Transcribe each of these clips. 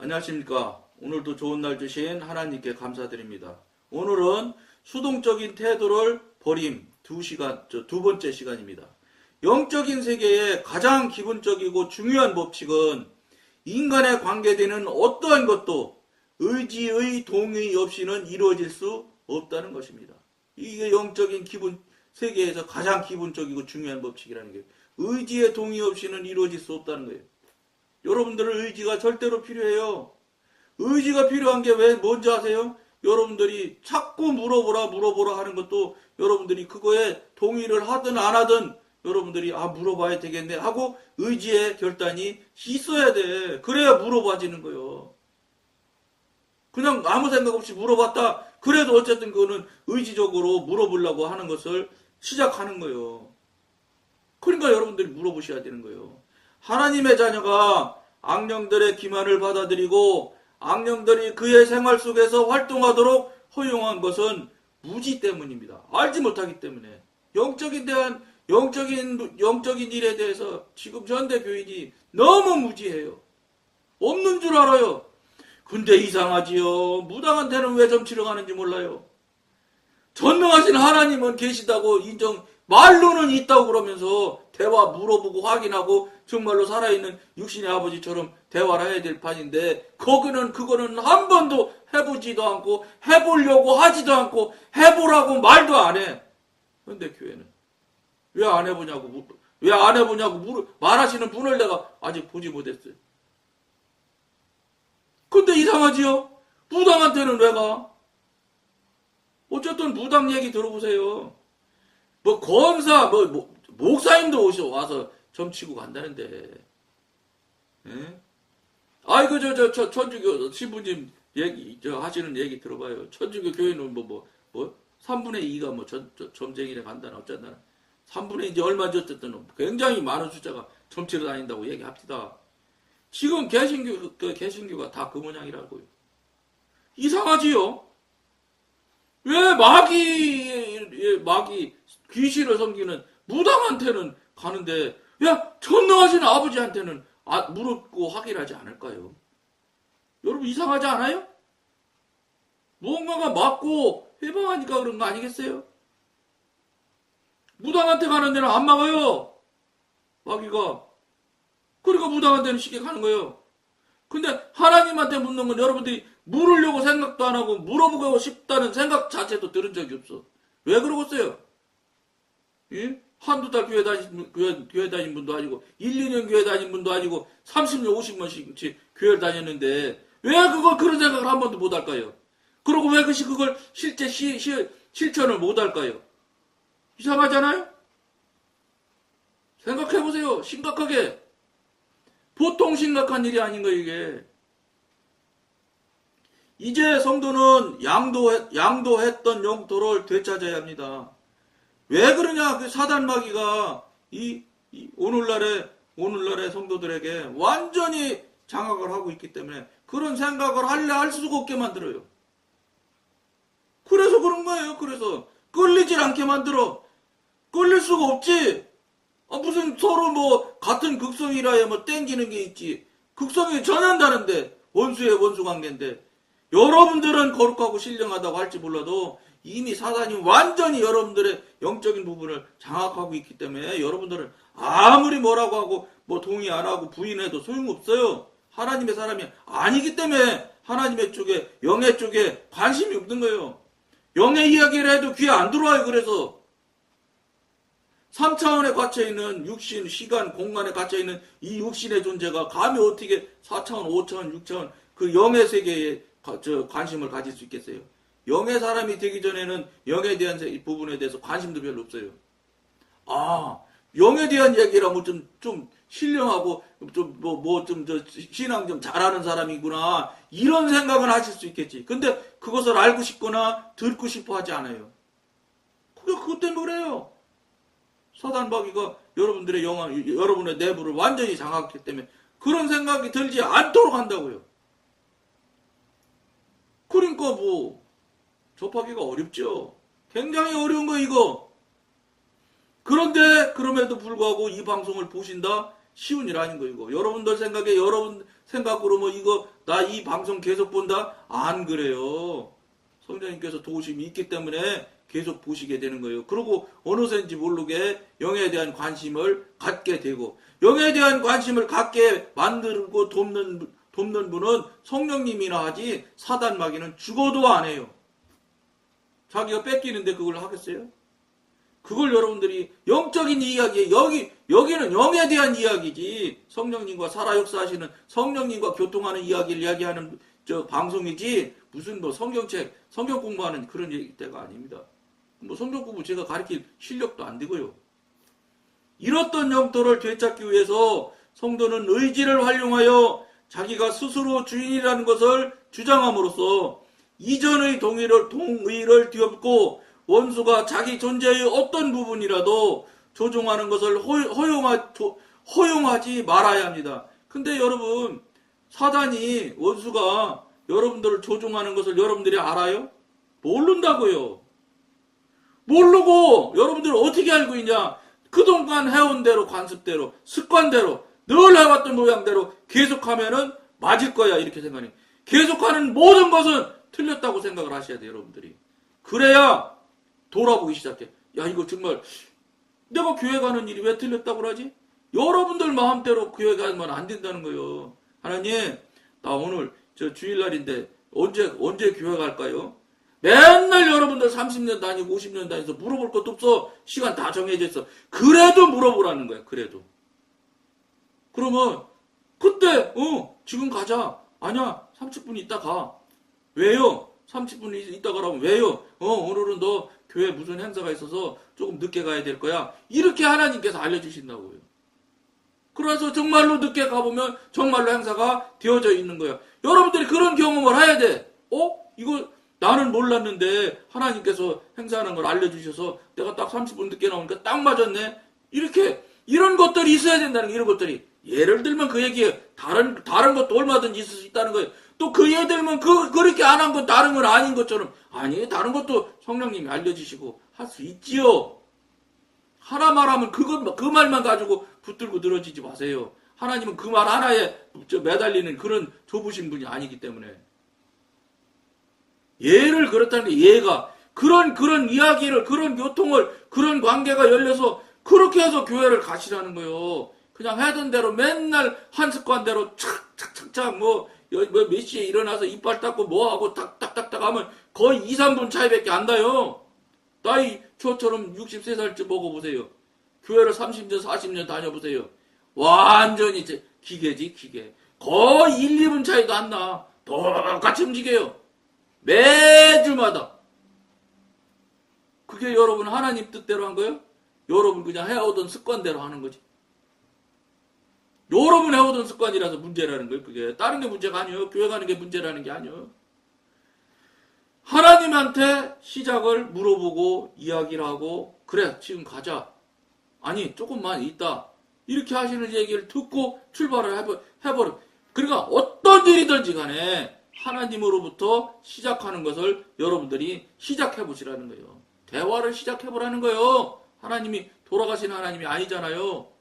안녕하십니까. 오늘도 좋은 날 주신 하나님께 감사드립니다. 오늘은 수동적인 태도를 버림 두 번째 시간입니다. 영적인 세계의 가장 기본적이고 중요한 법칙은 인간에 관계되는 어떠한 것도 의지의 동의 없이는 이루어질 수 없다는 것입니다. 이게 영적인 기본 세계에서 가장 기본적이고 중요한 법칙이라는 게 의지의 동의 없이는 이루어질 수 없다는 거예요. 여러분들의 의지가 절대로 필요해요. 의지가 필요한 게 왜 뭔지 아세요? 여러분들이 자꾸 물어보라 하는 것도 여러분들이 그거에 동의를 하든 안 하든 여러분들이 물어봐야 되겠네 하고 의지의 결단이 있어야 돼. 그래야 물어봐지는 거예요. 그냥 아무 생각 없이 물어봤다. 그래도 어쨌든 그거는 의지적으로 물어보려고 하는 것을 시작하는 거예요. 그러니까 여러분들이 물어보셔야 되는 거예요. 하나님의 자녀가 악령들의 기만을 받아들이고 악령들이 그의 생활 속에서 활동하도록 허용한 것은 무지 때문입니다. 알지 못하기 때문에. 영적인 일에 대해서 지금 현대 교인이 너무 무지해요. 없는 줄 알아요. 근데 이상하지요. 무당한테는 왜 점치러 가는지 몰라요. 전능하신 하나님은 계시다고 말로는 있다고 그러면서 대화 물어보고 확인하고 정말로 살아있는 육신의 아버지처럼 대화를 해야 될 판인데 그거는 한 번도 해보지도 않고 해보려고 하지도 않고 해보라고 말도 안 해. 그런데 교회는 왜 안 해보냐고 말하시는 분을 내가 아직 보지 못했어요. 근데 이상하지요? 무당한테는 왜 가? 어쨌든 무당 얘기 들어보세요. 검사, 목사님도 와서 점치고 간다는데. 예? 아이고, 천주교 신부님 하시는 얘기 들어봐요. 천주교 교회는 3분의 2가 점쟁이래 간다나 어쩐다나. 3분의 2 얼마인지 어쨌든 굉장히 많은 숫자가 점치러 다닌다고 얘기합시다. 지금 개신교가 다 그 모양이라고요. 이상하지요? 왜 마귀 귀신을 섬기는 무당한테는 가는데 전능하신 아버지한테는 물었고 확인하지 않을까요? 여러분 이상하지 않아요? 무언가가 맞고 해방하니까 그런 거 아니겠어요? 무당한테 가는 데는 안 막아요. 마귀가. 그러니까 무당한테는 쉽게 가는 거예요. 근데 하나님한테 묻는 건 여러분들이 물으려고 생각도 안 하고 물어보고 싶다는 생각 자체도 들은 적이 없어. 왜 그러겠어요? 예? 한두 달 교회 다닌 분도 아니고 1, 2년 교회 다닌 분도 아니고 30년, 50년씩 교회를 다녔는데 왜 그런 생각을 한 번도 못 할까요? 그리고 왜 그걸 실제 실천을 못 할까요? 이상하잖아요? 생각해보세요. 심각하게. 보통 심각한 일이 아닌 거예요, 이게. 이제 성도는 양도했던 영토를 되찾아야 합니다. 왜 그러냐? 그 사단 마귀가 오늘날의 성도들에게 완전히 장악을 하고 있기 때문에 그런 생각을 할 수가 없게 만들어요. 그래서 그런 거예요. 그래서 끌리질 않게 만들어. 끌릴 수가 없지. 무슨 서로 같은 극성이라야 땡기는 게 있지. 극성이 전한다는데 원수의 원수 관계인데 여러분들은 거룩하고 신령하다고 할지 몰라도 이미 사단이 완전히 여러분들의 영적인 부분을 장악하고 있기 때문에 여러분들은 아무리 뭐라고 하고 동의 안 하고 부인해도 소용없어요. 하나님의 사람이 아니기 때문에 하나님의 쪽에 영의 쪽에 관심이 없는 거예요. 영의 이야기를 해도 귀에 안 들어와요. 그래서 3차원에 갇혀있는 육신, 시간, 공간에 갇혀있는 이 육신의 존재가 감히 어떻게 4차원, 5차원, 6차원 그 영의 세계에 관심을 가질 수 있겠어요? 영의 사람이 되기 전에는 영에 대한 부분에 대해서 관심도 별로 없어요. 영에 대한 얘기라면 좀 신령하고 신앙 좀 잘하는 사람이구나 이런 생각은 하실 수 있겠지. 근데 그것을 알고 싶거나 듣고 싶어 하지 않아요. 그것 때문에 그래요. 사단 마귀가 여러분의 내부를 완전히 장악했기 때문에 그런 생각이 들지 않도록 한다고요. 그러니까 접하기가 어렵죠. 굉장히 어려운 거 이거. 그런데 그럼에도 불구하고 이 방송을 보신다? 쉬운 일 아닌 거이고. 여러분들 생각에 여러분 생각으로 뭐 이거 나 이 방송 계속 본다? 안 그래요. 성령님께서 도우심이 있기 때문에 계속 보시게 되는 거예요. 그리고 어느새인지 모르게 영에 대한 관심을 갖게 되고, 영에 대한 관심을 갖게 만들고 돕는 분은 성령님이나 하지 사단 마귀는 죽어도 안 해요. 자기가 뺏기는데 그걸 하겠어요? 그걸 여러분들이 영적인 이야기에 여기는 영에 대한 이야기지, 성령님과 살아 역사하시는 성령님과 교통하는 이야기를 이야기하는 저 방송이지 무슨 뭐 성경책 성경 공부하는 그런 때가 아닙니다. 뭐 성경 공부 제가 가르칠 실력도 안 되고요. 이렇던 영토를 되찾기 위해서 성도는 의지를 활용하여 자기가 스스로 주인이라는 것을 주장함으로써 이전의 동의를 뒤엎고 원수가 자기 존재의 어떤 부분이라도 조종하는 것을 허용하지 말아야 합니다. 근데 여러분, 사단이, 원수가 여러분들을 조종하는 것을 여러분들이 알아요? 모른다고요. 모르고 여러분들 어떻게 알고 있냐? 그동안 해온 대로, 관습대로, 습관대로, 늘 해왔던 모양대로 계속하면은 맞을 거야, 이렇게 생각해요. 계속하는 모든 것은 틀렸다고 생각을 하셔야 돼요, 여러분들이. 그래야 돌아보기 시작해. 야, 이거 정말 내가 교회 가는 일이 왜 틀렸다고 그러지? 여러분들 마음대로 교회 가면 안 된다는 거예요. 하나님, 나 오늘 저 주일날인데 언제 교회 갈까요? 맨날 여러분들 30년 다니고 50년 다니면서 물어볼 것도 없어. 시간 다 정해져 있어. 그래도 물어보라는 거야. 그래도. 그러면 그때 지금 가자. 아니야, 30분 있다 가. 왜요? 30분 있다 가라면 왜요? 오늘은 너 교회 무슨 행사가 있어서 조금 늦게 가야 될 거야. 이렇게 하나님께서 알려주신다고요. 그래서 정말로 늦게 가보면 정말로 행사가 되어져 있는 거야. 여러분들이 그런 경험을 해야 돼. 이거 나는 몰랐는데 하나님께서 행사하는 걸 알려주셔서 내가 딱 30분 늦게 나오니까 딱 맞았네. 이런 것들이 있어야 된다는 거예요. 이런 것들이. 예를 들면 그 얘기에 다른 것도 얼마든지 있을 수 있다는 거예요. 또 그 예를 들면 그렇게 안 한 건 다른 건 아닌 것처럼, 아니, 다른 것도 성령님이 알려주시고 할 수 있지요. 하나 말하면 그 말만 가지고 붙들고 늘어지지 마세요. 하나님은 그 말 하나에 매달리는 그런 좁으신 분이 아니기 때문에. 예를 그렇다는 게, 예가 그런 이야기를, 그런 교통을, 그런 관계가 열려서 그렇게 해서 교회를 가시라는 거예요. 그냥 하던 대로 맨날 한 습관대로 착착착착 몇 시에 일어나서 이빨 닦고 뭐하고 탁탁탁탁 하면 거의 2, 3분 차이밖에 안 나요. 나이 저처럼 63살쯤 먹어보세요. 교회를 30년, 40년 다녀보세요. 완전히 기계지, 기계. 거의 1, 2분 차이도 안 나. 똑같이 움직여요. 매주마다. 그게 여러분 하나님 뜻대로 한 거예요? 여러분 그냥 해오던 습관대로 하는 거지. 여러분 해오던 습관이라서 문제라는 거예요. 그게 다른 게 문제가 아니에요. 교회 가는 게 문제라는 게 아니에요. 하나님한테 시작을 물어보고 이야기를 하고, 그래 지금 가자. 아니 조금만 있다. 이렇게 하시는 얘기를 듣고 출발을 해버려. 그러니까 어떤 일이든지 간에 하나님으로부터 시작하는 것을 여러분들이 시작해 보시라는 거예요. 대화를 시작해 보라는 거예요. 하나님이 돌아가시는 하나님이 아니잖아요.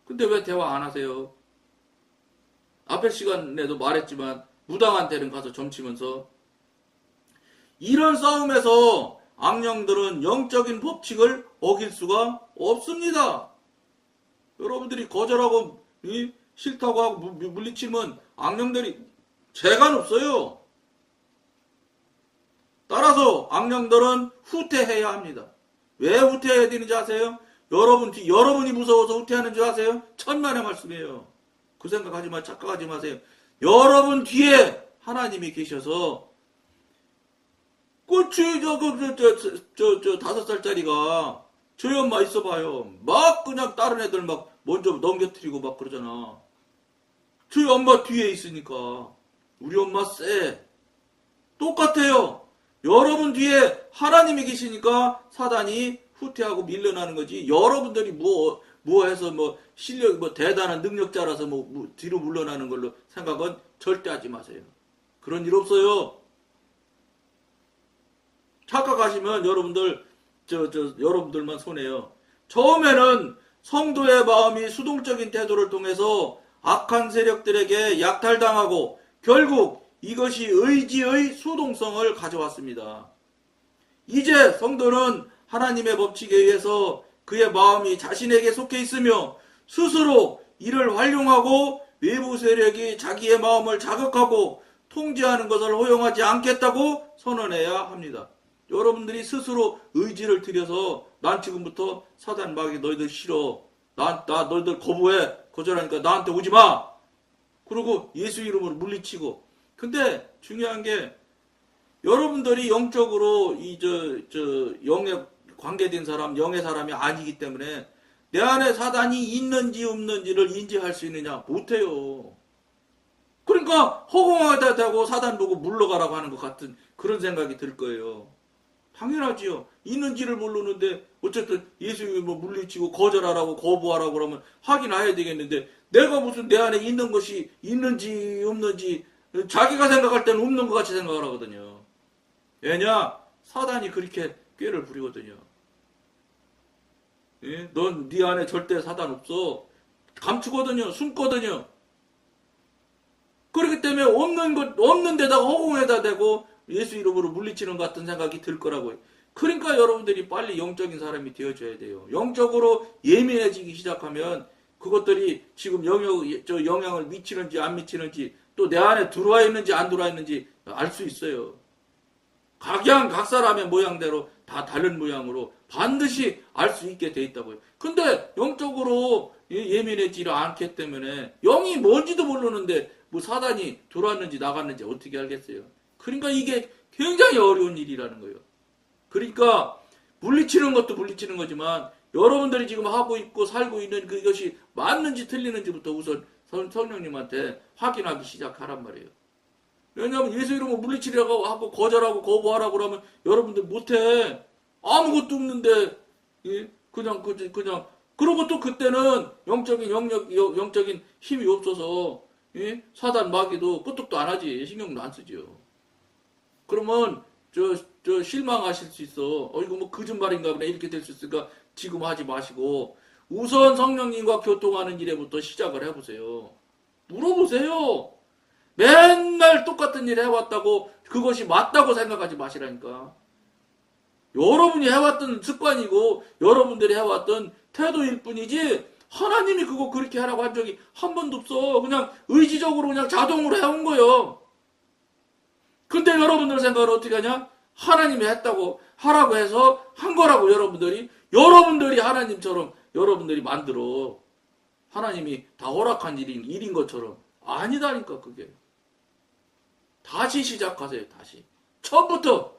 근데 왜 대화 안 하세요? 앞에 시간에도 말했지만 무당한테는 가서 점치면서, 이런 싸움에서 악령들은 영적인 법칙을 어길 수가 없습니다. 여러분들이 거절하고 싫다고 하고 물리치면 악령들이 재간 없어요. 따라서 악령들은 후퇴해야 합니다. 왜 후퇴해야 되는지 아세요? 여러분이 무서워서 후퇴하는 줄 아세요? 천만의 말씀이에요. 그 생각하지 마, 착각하지 마세요. 여러분 뒤에 하나님이 계셔서, 그치, 저 5살짜리가 저희 엄마 있어봐요. 막 그냥 다른 애들 막 먼저 넘겨뜨리고 막 그러잖아. 저희 엄마 뒤에 있으니까. 우리 엄마 쎄. 똑같아요. 여러분 뒤에 하나님이 계시니까 사단이 후퇴하고 밀려나는 거지. 여러분들이 뭐 해서 실력, 대단한 능력자라서 뒤로 물러나는 걸로 생각은 절대 하지 마세요. 그런 일 없어요. 착각하시면 여러분들만 손해요. 처음에는 성도의 마음이 수동적인 태도를 통해서 악한 세력들에게 약탈당하고 결국 이것이 의지의 수동성을 가져왔습니다. 이제 성도는 하나님의 법칙에 의해서 그의 마음이 자신에게 속해 있으며 스스로 이를 활용하고 외부 세력이 자기의 마음을 자극하고 통제하는 것을 허용하지 않겠다고 선언해야 합니다. 여러분들이 스스로 의지를 들여서 난 지금부터 사단 마귀 너희들 싫어. 나 너희들 거부해. 거절하니까 나한테 오지 마. 그리고 예수 이름으로 물리치고. 근데 중요한 게 여러분들이 영적으로 영에 관계된 사람, 영의 사람이 아니기 때문에 내 안에 사단이 있는지 없는지를 인지할 수 있느냐? 못해요. 그러니까 허공하다고 사단 보고 물러가라고 하는 것 같은 그런 생각이 들 거예요. 당연하지요. 있는지를 모르는데 어쨌든 예수님이 뭐 물리치고 거절하라고 거부하라고 그러면 하긴 해야 되겠는데 내가 무슨 내 안에 있는 것이 있는지 없는지 자기가 생각할 때는 없는 것 같이 생각을 하거든요. 왜냐? 사단이 그렇게 꾀를 부리거든요. 예? 넌 네 안에 절대 사단 없어. 감추거든요. 숨거든요. 그렇기 때문에 없는 데다가 허공에다 대고 예수 이름으로 물리치는 것 같은 생각이 들 거라고요. 그러니까 여러분들이 빨리 영적인 사람이 되어줘야 돼요. 영적으로 예민해지기 시작하면 그것들이 지금 영향을 미치는지 안 미치는지 또 내 안에 들어와 있는지 안 들어와 있는지 알 수 있어요. 각 사람의 모양대로 다 다른 모양으로 반드시 알 수 있게 돼 있다고요. 근데 영적으로 예민해지지 않기 때문에 영이 뭔지도 모르는데 뭐 사단이 들어왔는지 나갔는지 어떻게 알겠어요. 그러니까 이게 굉장히 어려운 일이라는 거예요. 그러니까 물리치는 것도 물리치는 거지만 여러분들이 지금 하고 있고 살고 있는 그것이 맞는지 틀리는지부터 우선 성령님한테 확인하기 시작하란 말이에요. 왜냐하면 예수 이름으로 물리치려고 하고 거절하고 거부하라고 그러면 여러분들 못해. 아무것도 없는데 그냥 그러고 또 그때는 영적인 힘이 없어서 사단 마귀도 끄떡도 안 하지. 신경도 안 쓰지요. 그러면 저 실망하실 수 있어. 이거 뭐 거짓말인가 보네. 이렇게 될 수 있으니까 지금 하지 마시고 우선 성령님과 교통하는 일에부터 시작을 해보세요. 물어보세요. 맨날 똑같은 일 해왔다고 그것이 맞다고 생각하지 마시라니까. 여러분이 해왔던 습관이고 여러분들이 해왔던 태도일 뿐이지 하나님이 그거 그렇게 하라고 한 적이 한 번도 없어. 그냥 의지적으로 그냥 자동으로 해온 거예요. 근데 여러분들 생각을 어떻게 하냐? 하나님이 했다고 하라고 해서 한 거라고 여러분들이 하나님처럼 여러분들이 만들어. 하나님이 다 허락한 일인 것처럼. 아니다니까 그게. 다시 시작하세요. 다시. 처음부터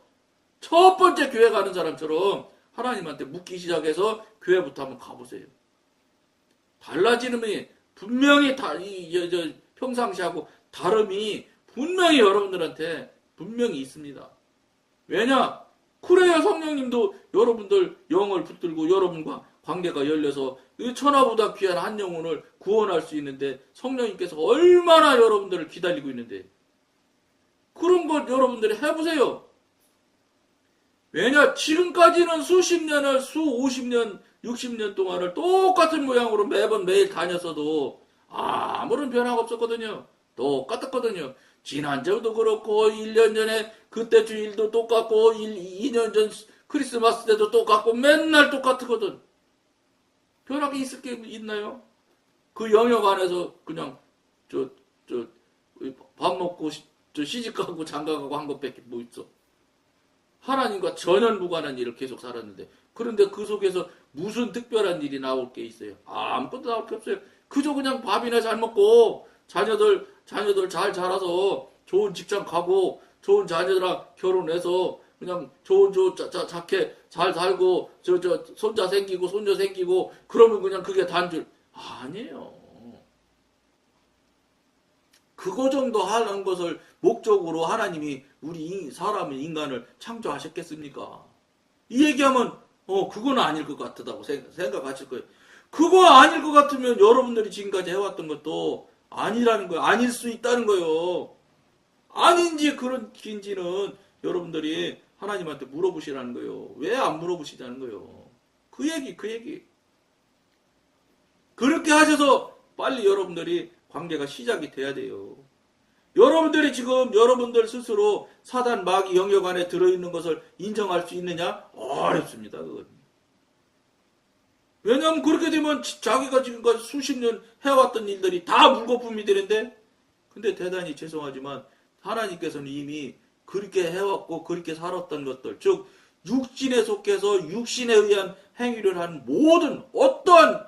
첫 번째 교회 가는 사람처럼 하나님한테 묻기 시작해서 교회부터 한번 가보세요. 달라지는 게 분명히 평상시하고 다름이 분명히 여러분들한테 분명히 있습니다. 왜냐? 그래야 성령님도 여러분들 영을 붙들고 여러분과 관계가 열려서 천하보다 귀한 한 영혼을 구원할 수 있는데 성령님께서 얼마나 여러분들을 기다리고 있는데 그런 것 여러분들이 해보세요. 왜냐? 지금까지는 수십 년을 50년, 60년 동안을 똑같은 모양으로 매일 다녔어도 아무런 변화가 없었거든요. 똑같았거든요. 지난주도 그렇고 1년 전에 그때 주일도 똑같고 2년 전 크리스마스 때도 똑같고 맨날 똑같거든. 변화가 있을 게 있나요? 그 영역 안에서 그냥 밥 먹고 시집가고 장가가고 한 것밖에 뭐 있어. 하나님과 전혀 무관한 일을 계속 살았는데 그런데 그 속에서 무슨 특별한 일이 나올 게 있어요? 아무것도 나올 게 없어요. 그저 그냥 밥이나 잘 먹고 자녀들 잘 자라서 좋은 직장 가고 좋은 자녀들랑 결혼해서 그냥 좋은 좋게 잘 살고 손자 생기고 손녀 생기고 그러면 그냥 그게 단줄 아니에요. 그거 정도 하는 것을 목적으로 하나님이 우리 사람을 인간을 창조하셨겠습니까? 이 얘기하면 그건 아닐 것 같다고 생각하실 거예요. 그거 아닐 것 같으면 여러분들이 지금까지 해왔던 것도 아니라는 거예요. 아닐 수 있다는 거예요. 아닌지 그런긴지는 여러분들이 하나님한테 물어보시라는 거예요. 왜 안 물어보시자는 거예요. 그 얘기. 그렇게 하셔서 빨리 여러분들이 관계가 시작이 돼야 돼요. 여러분들이 지금 여러분들 스스로 사단 마귀 영역 안에 들어있는 것을 인정할 수 있느냐? 어렵습니다. 그건. 왜냐하면 그렇게 되면 자기가 지금까지 수십 년 해왔던 일들이 다 물거품이 되는데, 근데 대단히 죄송하지만 하나님께서는 이미 그렇게 해왔고 그렇게 살았던 것들, 즉 육신에 속해서 육신에 의한 행위를 한 모든 어떠한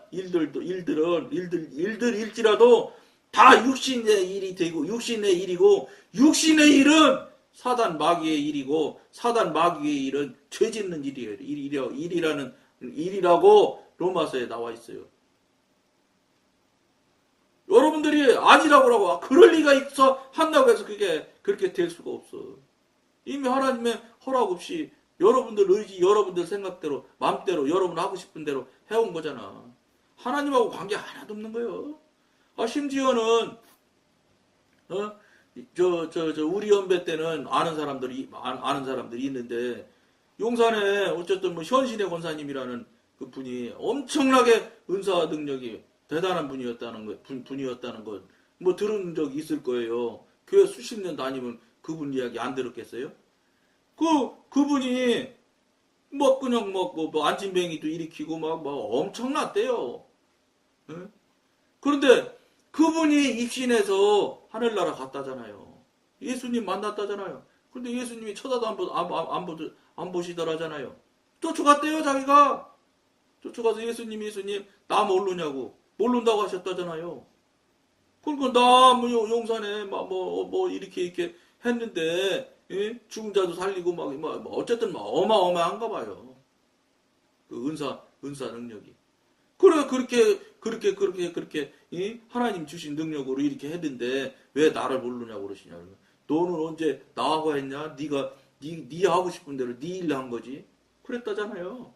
일들일지라도 다 육신의 일이 되고 육신의 일이고, 육신의 일은 사단 마귀의 일이고, 사단 마귀의 일은 죄 짓는 일이라고 로마서에 나와 있어요. 여러분들이 아니라고 하고 그럴 리가 있어 한다고 해서 그게 그렇게 될 수가 없어. 이미 하나님의 허락 없이 여러분들 의지, 여러분들 생각대로, 마음대로, 여러분 하고 싶은 대로 해온 거잖아. 하나님하고 관계 하나도 없는 거예요. 심지어는 우리 연배 때는 아는 사람들이 있는데, 용산에 어쨌든 뭐 현신의 권사님이라는 그 분이 엄청나게 은사 능력이 대단한 분이었다는 것 뭐 들은 적이 있을 거예요. 교회 수십 년 다니면 그분 이야기 안 들었겠어요? 그분이 뭐 그냥 뭐 안진뱅이도 일으키고 막 엄청났대요. 응? 그런데 그분이 입신해서 하늘나라 갔다잖아요. 예수님 만났다잖아요. 그런데 예수님이 쳐다도 안 보시더라잖아요. 쫓아갔대요, 자기가. 쫓아가서 예수님 나 모르냐고. 모른다고 하셨다잖아요. 그러니까 나 용산에 뭐 이렇게 했는데, 예? 죽은 자도 살리고 어쨌든 어마어마한가 봐요. 그 은사 능력이. 그래 그렇게 하나님 주신 능력으로 이렇게 했는데 왜 나를 모르냐고 그러시냐. 너는 언제 나하고 했냐? 네 하고 싶은 대로 네 일 한 거지. 그랬다잖아요.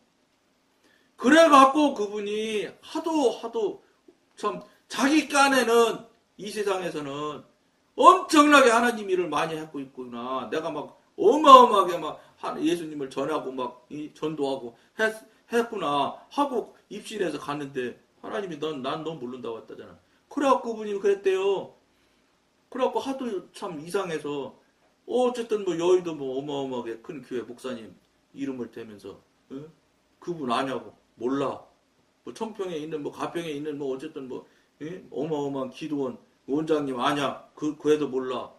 그래갖고 그분이 하도 참 자기 깐에는 이 세상에서는 엄청나게 하나님 일을 많이 하고 있구나. 내가 막 어마어마하게 막 예수님을 전하고 막 전도하고 했구나 하고 입신해서 갔는데, 하나님이 난 너 모른다고 했다잖아. 그래갖고 그분이 그랬대요. 그래갖고 하도 참 이상해서 어쨌든 뭐 여의도 뭐 어마어마하게 큰 교회 목사님 이름을 대면서 그분 아냐고. 몰라. 뭐 청평에 있는 뭐 가평에 있는 뭐 어쨌든 뭐 어마어마한 기도원 원장님 아냐. 그 애도 몰라.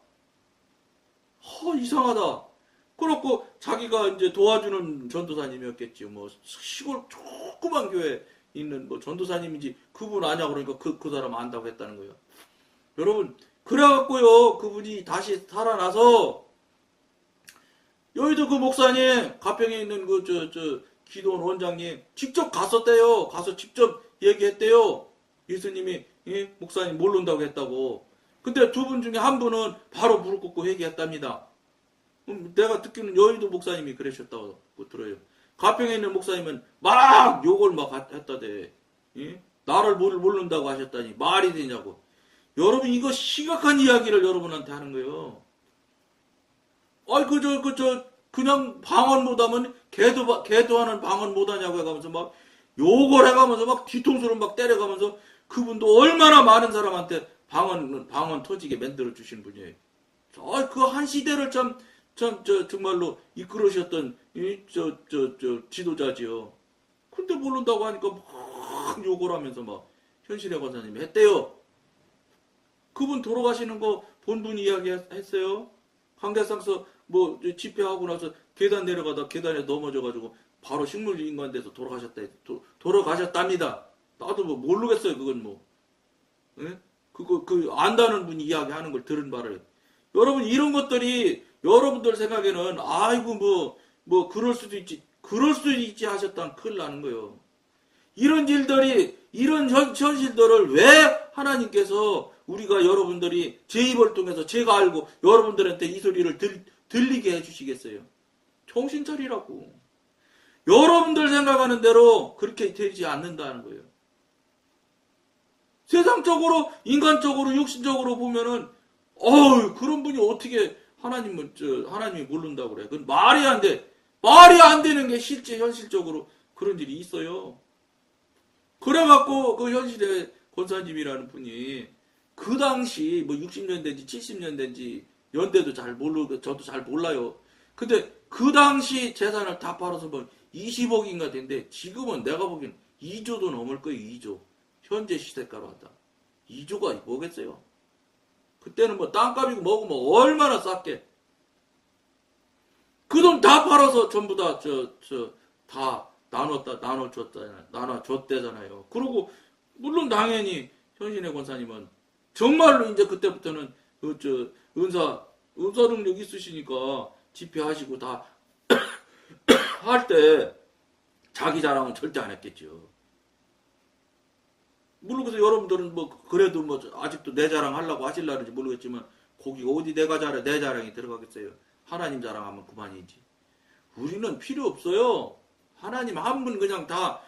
이상하다. 그렇고 자기가 이제 도와주는 전도사님이었겠지. 뭐 시골 조그만 교회 있는 뭐 전도사님인지 그분 아냐 그러니까 그 사람 안다고 했다는 거예요. 여러분, 그래갖고요, 그분이 다시 살아나서 여의도 그 목사님, 가평에 있는 기도원 원장님 직접 갔었대요. 가서 직접 얘기했대요. 예수님이 목사님 모른다고 했다고. 근데 두 분 중에 한 분은 바로 무릎 꿇고 회개했답니다. 내가 듣기는 여의도 목사님이 그러셨다고 들어요. 가평에 있는 목사님은 막 욕을 막 했다대. 나를 모른다고 하셨다니 말이 되냐고. 여러분, 이거 심각한 이야기를 여러분한테 하는 거예요. 그냥 방언 못하면 개도하는 방언 못하냐고 해가면서 막 욕을 해가면서 막 뒤통수를 막 때려가면서, 그분도 얼마나 많은 사람한테 방언 터지게 만들어 주신 분이에요. 그 한 시대를 정말로 이끌으셨던 지도자지요. 근데 모른다고 하니까 막 욕을 하면서 막 현신의 권사님이 했대요. 그분 돌아가시는 거 본 분이 이야기했어요. 관계상서 뭐 집회하고 나서 계단 내려가다 계단에 넘어져가지고 바로 식물인간 돼서 돌아가셨답니다. 나도 뭐 모르겠어요. 그건 뭐. 예? 안다는 분이 이야기하는 걸 들은 바를. 여러분, 이런 것들이 여러분들 생각에는 아이고 뭐 그럴 수도 있지 하셨다면 큰일 나는 거예요. 이런 일들이, 이런 현실들을 왜 하나님께서 우리가 여러분들이 제 입을 통해서 제가 알고 여러분들한테 이 소리를 들리게 해주시겠어요? 정신 차리라고. 여러분들 생각하는 대로 그렇게 되지 않는다는 거예요. 세상적으로, 인간적으로, 육신적으로 보면은 그런 분이 어떻게 하나님이 모른다고 그래. 그건 말이 안 돼. 말이 안 되는 게 실제 현실적으로 그런 일이 있어요. 그래갖고 그 현실의 권사님이라는 분이 그 당시 뭐 60년대인지 70년대인지 연대도 잘 모르고 저도 잘 몰라요. 근데 그 당시 재산을 다 팔아서 뭐 20억인가 된대. 지금은 내가 보기엔 2조도 넘을 거예요. 2조. 현재 시세가로 한다. 2조가 뭐겠어요? 그때는 뭐 땅값이고 뭐고 뭐 얼마나 쌌게. 그 돈 다 팔아서 전부 다 다 나눠줬대잖아요. 그리고 물론 당연히 현신의 권사님은 정말로 이제 그때부터는 은사 능력 있으시니까 집회하시고 다 할 때 자기 자랑은 절대 안 했겠죠. 물론 그래서 여러분들은 뭐 그래도 뭐 아직도 내 자랑 하려고 하실라는지 모르겠지만 거기가 어디 내가 잘해 내 자랑이 들어가겠어요. 하나님 자랑하면 그만이지. 우리는 필요 없어요. 하나님 한 분 그냥 다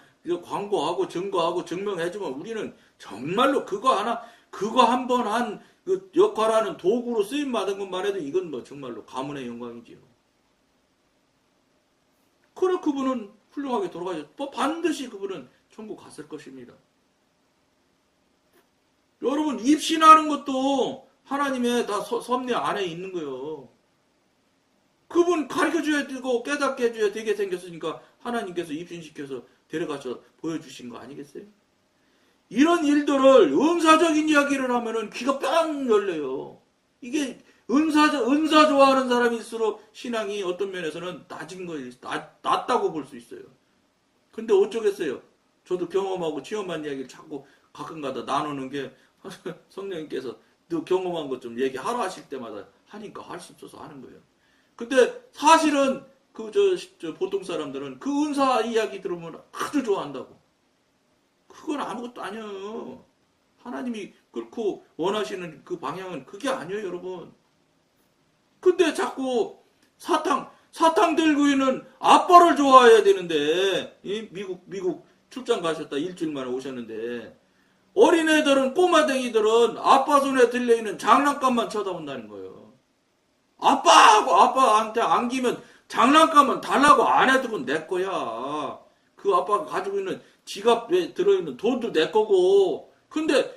광고하고 증거하고 증명해주면 우리는 정말로 그거 한 번 한 그 역할하는 도구로 쓰임 받은 것만 해도 이건 뭐 정말로 가문의 영광이지요. 그래 그분은 훌륭하게 돌아가셨. 뭐 반드시 그분은 천국 갔을 것입니다. 여러분 입신하는 것도 하나님의 다 섭리 안에 있는 거예요. 그분 가르쳐줘야 되고 깨닫게 해줘야 되게 생겼으니까 하나님께서 입신시켜서 데려가서 보여주신 거 아니겠어요? 이런 일들을 은사적인 이야기를 하면은 귀가 빵 열려요. 이게 은사 좋아하는 사람일수록 신앙이 어떤 면에서는 낮다고 볼 수 있어요. 근데 어쩌겠어요? 저도 경험하고 체험한 이야기를 자꾸 가끔가다 나누는 게 성령님께서 너 경험한 것 좀 얘기하라 하실 때마다 하니까 할 수 없어서 하는 거예요. 근데 사실은 보통 사람들은 그 은사 이야기 들으면 아주 좋아한다고. 그건 아무것도 아니에요. 하나님이 그렇고 원하시는 그 방향은 그게 아니에요, 여러분. 근데 자꾸 사탕 들고 있는 아빠를 좋아해야 되는데, 미국 출장 가셨다 일주일 만에 오셨는데, 어린애들은, 꼬마댕이들은 아빠 손에 들려있는 장난감만 쳐다본다는 거예요. 아빠하고 아빠한테 안기면 장난감은 달라고 안 해도 그건 내 거야. 그 아빠가 가지고 있는 지갑에 들어있는 돈도 내 거고. 근데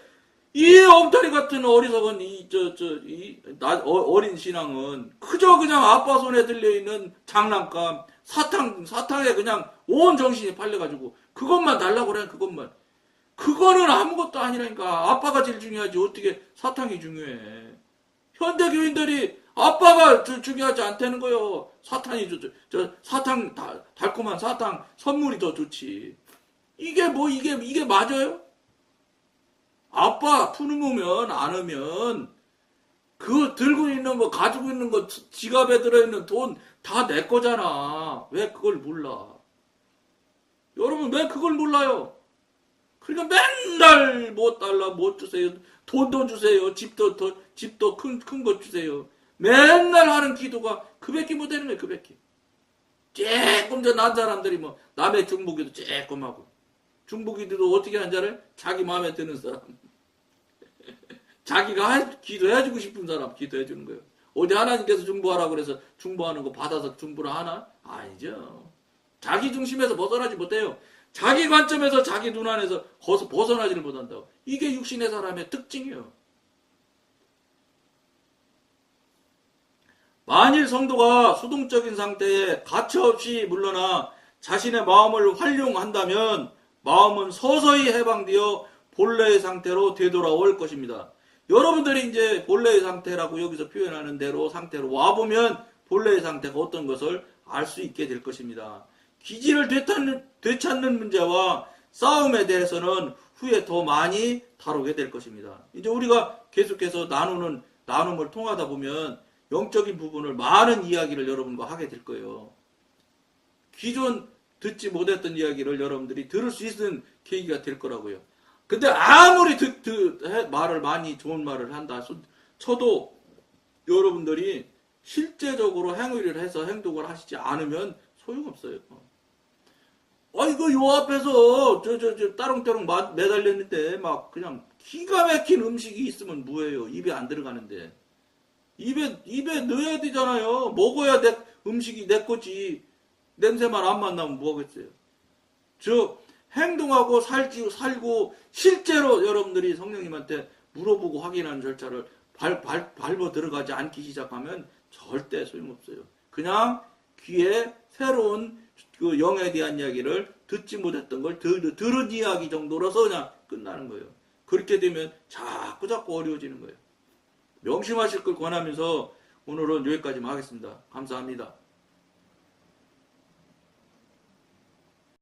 이 엉터리 같은 어리석은 어린 신앙은 그저 그냥 아빠 손에 들려있는 장난감, 사탕에 그냥 온 정신이 팔려가지고 그것만 달라고 그래, 그것만. 그거는 아무것도 아니라니까. 아빠가 제일 중요하지. 어떻게 사탕이 중요해. 현대 교인들이 아빠가 중요하지 않다는 거요. 사탕이 달콤한 사탕 선물이 더 좋지. 이게 맞아요? 아빠 푸는으면 안으면 그 들고 있는 거 가지고 있는 거 지갑에 들어있는 돈 다 내 거잖아. 왜 그걸 몰라? 여러분 왜 그걸 몰라요? 그러니까 맨날 못 달라 못 주세요. 돈도 주세요. 집도 큰 거 주세요. 맨날 하는 기도가 그밖에 못 되는 거예요. 그밖에. 조금 더 난 사람들이 뭐 남의 중보기도 조금 하고 중보기도 어떻게 하는 줄 알아요? 자기 마음에 드는 사람. 자기가 기도해주고 싶은 사람 기도해주는 거예요. 어디 하나님께서 중보하라고 그래서 중보하는 거 받아서 중보를 하나? 아니죠. 자기 중심에서 벗어나지 못해요. 자기 관점에서 자기 눈 안에서 벗어나지를 못한다고. 이게 육신의 사람의 특징이에요. 만일 성도가 수동적인 상태에 가차없이 물러나 자신의 마음을 활용한다면 마음은 서서히 해방되어 본래의 상태로 되돌아올 것입니다. 여러분들이 이제 본래의 상태라고 여기서 표현하는 대로 상태로 와보면 본래의 상태가 어떤 것을 알 수 있게 될 것입니다. 기질을 되찾는 문제와 싸움에 대해서는 후에 더 많이 다루게 될 것입니다. 이제 우리가 계속해서 나눔을 통하다 보면 영적인 부분을 많은 이야기를 여러분과 하게 될 거예요. 기존 듣지 못했던 이야기를 여러분들이 들을 수 있는 계기가 될 거라고요. 근데 아무리 말을 많이 좋은 말을 한다 쳐도 여러분들이 실제적으로 행위를 해서 행동을 하시지 않으면 소용없어요. 이거 요 앞에서 따롱따롱 매달렸는데 막 그냥 기가 막힌 음식이 있으면 뭐예요? 입에 안 들어가는데. 입에 넣어야 되잖아요. 먹어야 음식이 내 거지. 냄새만 안 만나면 뭐 하겠어요? 행동하고 살고 실제로 여러분들이 성령님한테 물어보고 확인하는 절차를 밟아 들어가지 않기 시작하면 절대 소용없어요. 그냥 귀에 새로운 그 영에 대한 이야기를 듣지 못했던 걸 들은 이야기 정도로서 그냥 끝나는 거예요. 그렇게 되면 자꾸 어려워지는 거예요. 명심하실 걸 권하면서 오늘은 여기까지만 하겠습니다. 감사합니다.